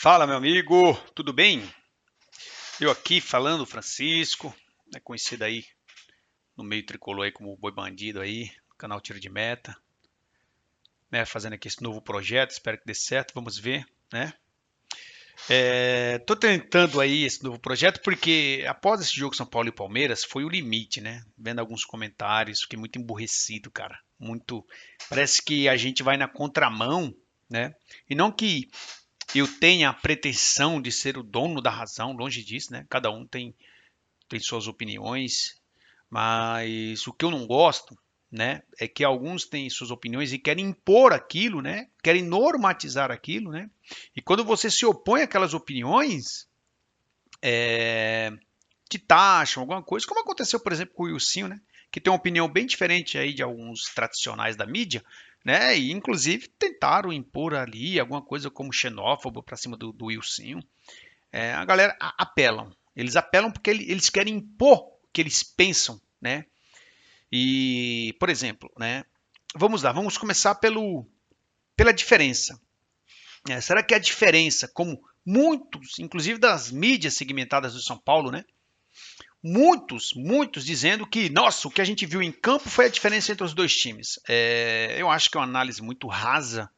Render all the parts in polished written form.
Fala, meu amigo, tudo bem? Eu aqui falando, Francisco, conhecido aí no meio tricolor aí como Boi Bandido aí, canal Tiro de Meta, fazendo aqui esse novo projeto, espero que dê certo, vamos ver, né? Tô tentando aí esse novo projeto porque após esse jogo São Paulo e Palmeiras foi o limite, né? Vendo alguns comentários, fiquei muito emburrecido, cara. Muito, parece que a gente vai na contramão, né? E não que eu tenha a pretensão de ser o dono da razão, longe disso, né? Cada um tem suas opiniões, mas o que eu não gosto, né, é que alguns têm suas opiniões e querem impor aquilo, né? Querem normatizar aquilo, né? E quando você se opõe àquelas opiniões, te taxam alguma coisa, como aconteceu, por exemplo, com o Wilsinho, né? Que tem uma opinião bem diferente aí de alguns tradicionais da mídia, né? E inclusive tentaram impor ali alguma coisa como xenófobo para cima do Wilsinho. A galera apelam. Eles apelam porque eles querem impor o que eles pensam, né? E, por exemplo, né? Vamos lá, vamos começar pela diferença. Será que a diferença, como muitos, inclusive das mídias segmentadas do São Paulo, né? Muitos dizendo que, nossa, o que a gente viu em campo foi a diferença entre os dois times. Eu acho que é uma análise muito rasa,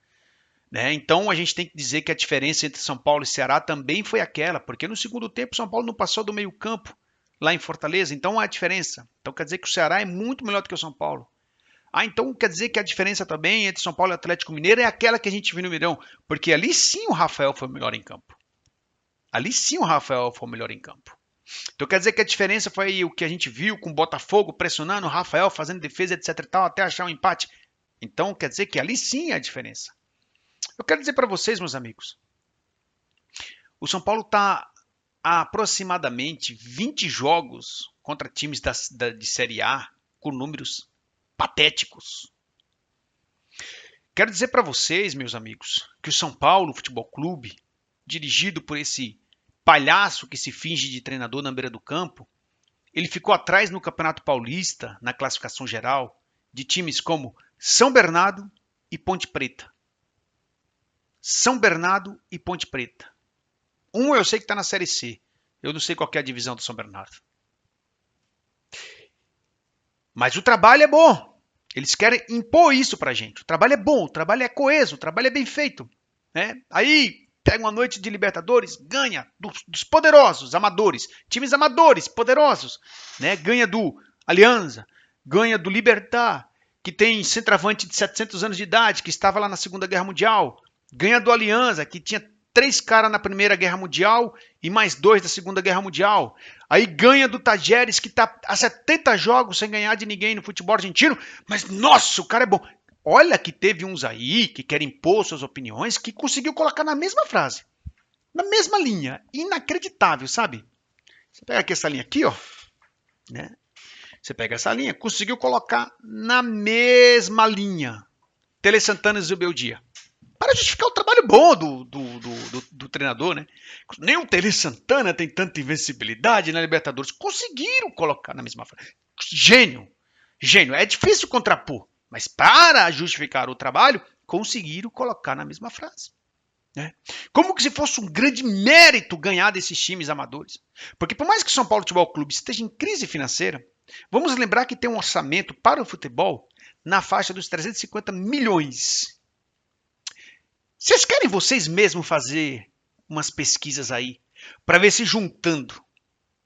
né? Então a gente tem que dizer que a diferença entre São Paulo e Ceará também foi aquela, porque no segundo tempo São Paulo não passou do meio campo lá em Fortaleza, então há diferença. Então quer dizer que o Ceará é muito melhor do que o São Paulo. Então quer dizer que a diferença também entre São Paulo e Atlético Mineiro é aquela que a gente viu no Mineirão, porque ali sim o Rafael foi o melhor em campo. Ali sim o Rafael foi o melhor em campo. Então quer dizer que a diferença foi o que a gente viu com o Botafogo pressionando o Rafael, fazendo defesa, etc e tal, até achar um empate. Então quer dizer que ali sim é a diferença. Eu quero dizer para vocês, meus amigos, o São Paulo está há aproximadamente 20 jogos contra times de Série A com números patéticos. Quero dizer para vocês, meus amigos, que o São Paulo Futebol Clube, dirigido por esse palhaço que se finge de treinador na beira do campo, ele ficou atrás no Campeonato Paulista, na classificação geral, de times como São Bernardo e Ponte Preta. São Bernardo e Ponte Preta. Eu sei que está na Série C. Eu não sei qual é a divisão do São Bernardo. Mas o trabalho é bom. Eles querem impor isso pra gente. O trabalho é bom, o trabalho é coeso, o trabalho é bem feito. Né? Aí pega uma noite de Libertadores, ganha dos poderosos, amadores, times amadores, poderosos. Né? Ganha do Alianza, ganha do Libertad, que tem centroavante de 700 anos de idade, que estava lá na Segunda Guerra Mundial. Ganha do Alianza, que tinha 3 caras na Primeira Guerra Mundial e mais 2 da Segunda Guerra Mundial. Aí ganha do Tajeres, que está há 70 jogos sem ganhar de ninguém no futebol argentino, mas nossa, o cara é bom. Olha que teve uns aí que querem impor suas opiniões que conseguiu colocar na mesma frase, na mesma linha. Inacreditável, sabe? Você pega aqui essa linha aqui, ó, né? Você pega essa linha, conseguiu colocar na mesma linha. Tele Santana e Zubeldia. Para justificar o trabalho bom do treinador, né? Nem o Tele Santana tem tanta invencibilidade na Libertadores. Conseguiram colocar na mesma frase. Gênio. Gênio. É difícil contrapor, mas para justificar o trabalho, conseguiram colocar na mesma frase. Né? Como que se fosse um grande mérito ganhar desses times amadores. Porque por mais que o São Paulo Futebol Clube esteja em crise financeira, vamos lembrar que tem um orçamento para o futebol na faixa dos 350 milhões. Vocês querem vocês mesmos fazer umas pesquisas aí para ver se juntando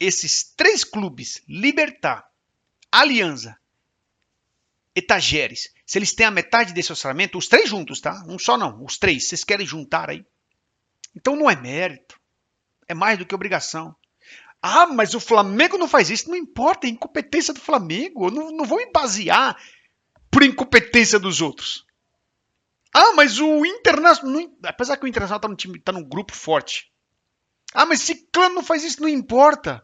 esses 3 clubes, Libertad, Alianza e Tajeres, se eles têm a metade desse orçamento, os 3 juntos, tá? Um só não, os 3, vocês querem juntar aí? Então não é mérito, é mais do que obrigação. Ah, mas o Flamengo não faz isso, não importa, é incompetência do Flamengo, eu não vou me basear por incompetência dos outros. Ah, mas o Internacional, apesar que o Internacional tá num time, tá num grupo forte. Ah, mas Ciclano não faz isso, não importa.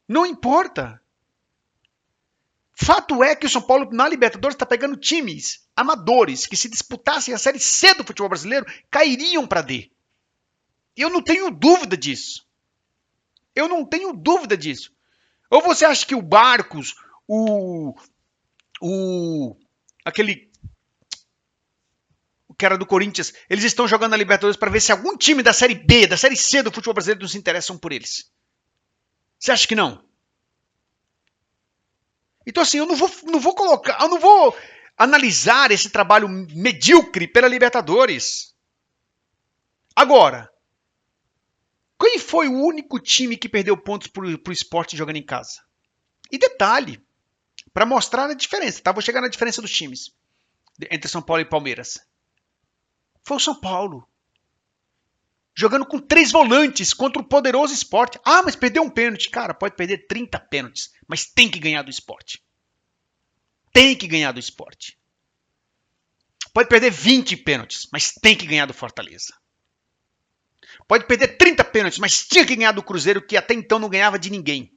Não importa. Fato é que o São Paulo na Libertadores está pegando times amadores que se disputassem a Série C do futebol brasileiro cairiam para D. Eu não tenho dúvida disso. Eu não tenho dúvida disso. Ou você acha que o Barcos, aquele que era do Corinthians, eles estão jogando na Libertadores para ver se algum time da Série B, da Série C do futebol brasileiro não se interessam por eles. Você acha que não? Então assim, eu não vou analisar esse trabalho medíocre pela Libertadores. Agora, quem foi o único time que perdeu pontos pro Sport jogando em casa? E detalhe, para mostrar a diferença, tá? Vou chegar na diferença dos times entre São Paulo e Palmeiras. Foi o São Paulo. Jogando com 3 volantes contra o poderoso Sport. Ah, mas perdeu um pênalti. Cara, pode perder 30 pênaltis, mas tem que ganhar do Sport. Tem que ganhar do Sport. Pode perder 20 pênaltis, mas tem que ganhar do Fortaleza. Pode perder 30 pênaltis, mas tinha que ganhar do Cruzeiro, que até então não ganhava de ninguém.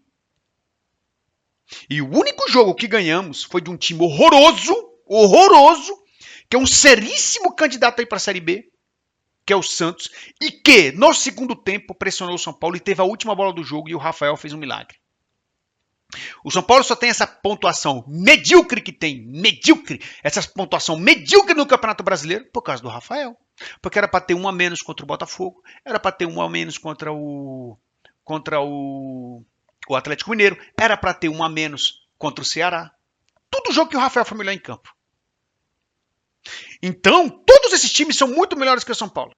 E o único jogo que ganhamos foi de um time horroroso, que é um seríssimo candidato aí para a Série B, que é o Santos, e que, no segundo tempo, pressionou o São Paulo e teve a última bola do jogo e o Rafael fez um milagre. O São Paulo só tem essa pontuação medíocre que tem, essa pontuação medíocre no Campeonato Brasileiro por causa do Rafael. Porque era para ter um a menos contra o Botafogo, era para ter um a menos contra o Atlético Mineiro, era para ter um a menos contra o Ceará. Tudo jogo que o Rafael foi melhor em campo. Então, todos esses times são muito melhores que o São Paulo.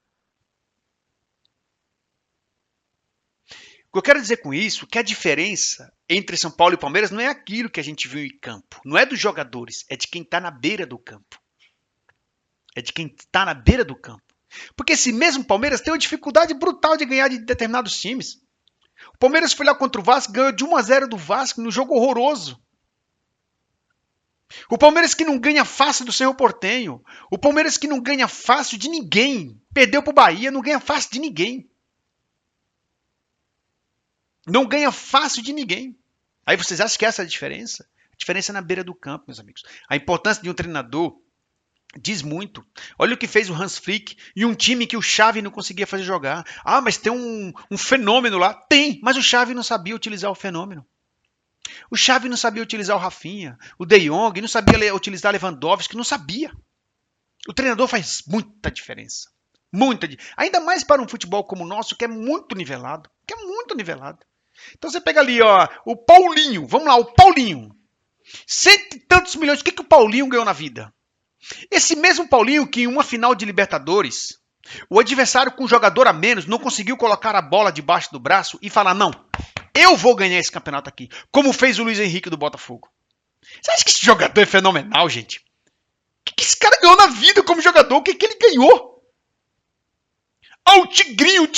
O que eu quero dizer com isso é que a diferença entre São Paulo e Palmeiras não é aquilo que a gente viu em campo. Não é dos jogadores, é de quem está na beira do campo. É de quem está na beira do campo. Porque esse mesmo Palmeiras tem uma dificuldade brutal de ganhar de determinados times. O Palmeiras foi lá contra o Vasco, ganhou de 1-0 do Vasco no jogo horroroso. O Palmeiras que não ganha fácil do Cerro Porteño. O Palmeiras que não ganha fácil de ninguém. Perdeu pro Bahia, não ganha fácil de ninguém. Não ganha fácil de ninguém. Aí vocês acham que essa é a diferença? A diferença é na beira do campo, meus amigos. A importância de um treinador diz muito. Olha o que fez o Hans Flick e um time que o Xavi não conseguia fazer jogar. Ah, mas tem um fenômeno lá. Tem, mas o Xavi não sabia utilizar o fenômeno. O Xavi não sabia utilizar o Rafinha. O De Jong não sabia utilizar Lewandowski. Não sabia. O treinador faz muita diferença. Ainda mais para um futebol como o nosso, que é muito nivelado. Então você pega ali, ó, o Paulinho. Vamos lá, o Paulinho. 100 e tantos milhões. O que o Paulinho ganhou na vida? Esse mesmo Paulinho que em uma final de Libertadores, o adversário com um jogador a menos não conseguiu colocar a bola debaixo do braço e falar, não, eu vou ganhar esse campeonato aqui, como fez o Luiz Henrique do Botafogo. Você acha que esse jogador é fenomenal, gente? O que esse cara ganhou na vida como jogador? O que ele ganhou? Ah, o Tigrinho,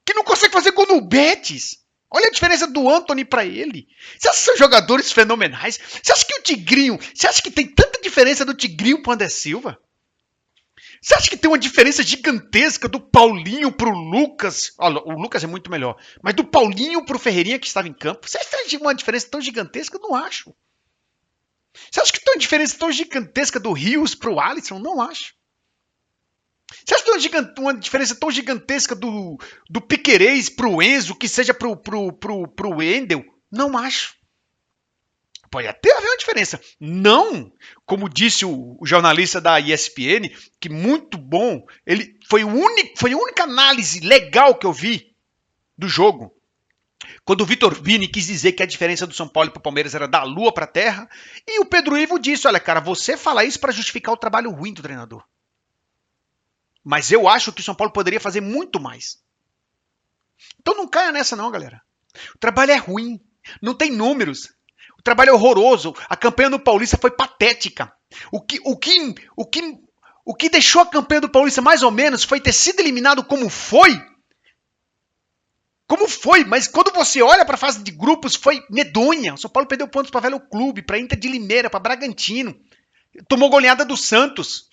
que não consegue fazer gol no Betis. Olha a diferença do Antony para ele. Você acha que são jogadores fenomenais? Você acha que o Tigrinho... Você acha que tem tanta diferença do Tigrinho pro André Silva? Você acha que tem uma diferença gigantesca do Paulinho pro Lucas? Olha, o Lucas é muito melhor. Mas do Paulinho pro Ferreirinha que estava em campo? Você acha que tem uma diferença tão gigantesca? Eu não acho. Você acha que tem uma diferença tão gigantesca do Rios pro Alisson? Não acho. Você acha que tem uma diferença tão gigantesca do Piquerez pro Enzo, que seja pro Wendel? Não acho. Pode até haver uma diferença. Não, como disse o jornalista da ESPN, que muito bom, ele foi a única análise legal que eu vi do jogo. Quando o Vitor Vini quis dizer que a diferença do São Paulo para o Palmeiras era da lua para a terra, e o Pedro Ivo disse, olha cara, você fala isso para justificar o trabalho ruim do treinador. Mas eu acho que o São Paulo poderia fazer muito mais. Então não caia nessa não, galera. O trabalho é ruim, não tem números. O trabalho é horroroso. A campanha do Paulista foi patética. O que deixou a campanha do Paulista mais ou menos foi ter sido eliminado como foi. Como foi, mas quando você olha para a fase de grupos foi medonha. O São Paulo perdeu pontos para Velho Clube, para Inter de Limeira, para Bragantino. Tomou goleada do Santos.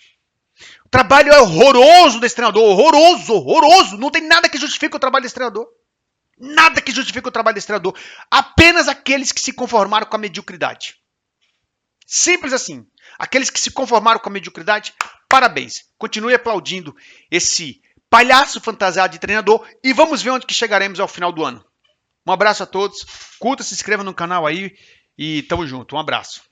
O trabalho é horroroso desse treinador, horroroso. Não tem nada que justifique o trabalho desse treinador. Nada que justifique o trabalho desse treinador. Apenas aqueles que se conformaram com a mediocridade. Simples assim. Aqueles que se conformaram com a mediocridade, parabéns. Continue aplaudindo esse palhaço fantasiado de treinador e vamos ver onde que chegaremos ao final do ano. Um abraço a todos. Curta, se inscreva no canal aí e tamo junto. Um abraço.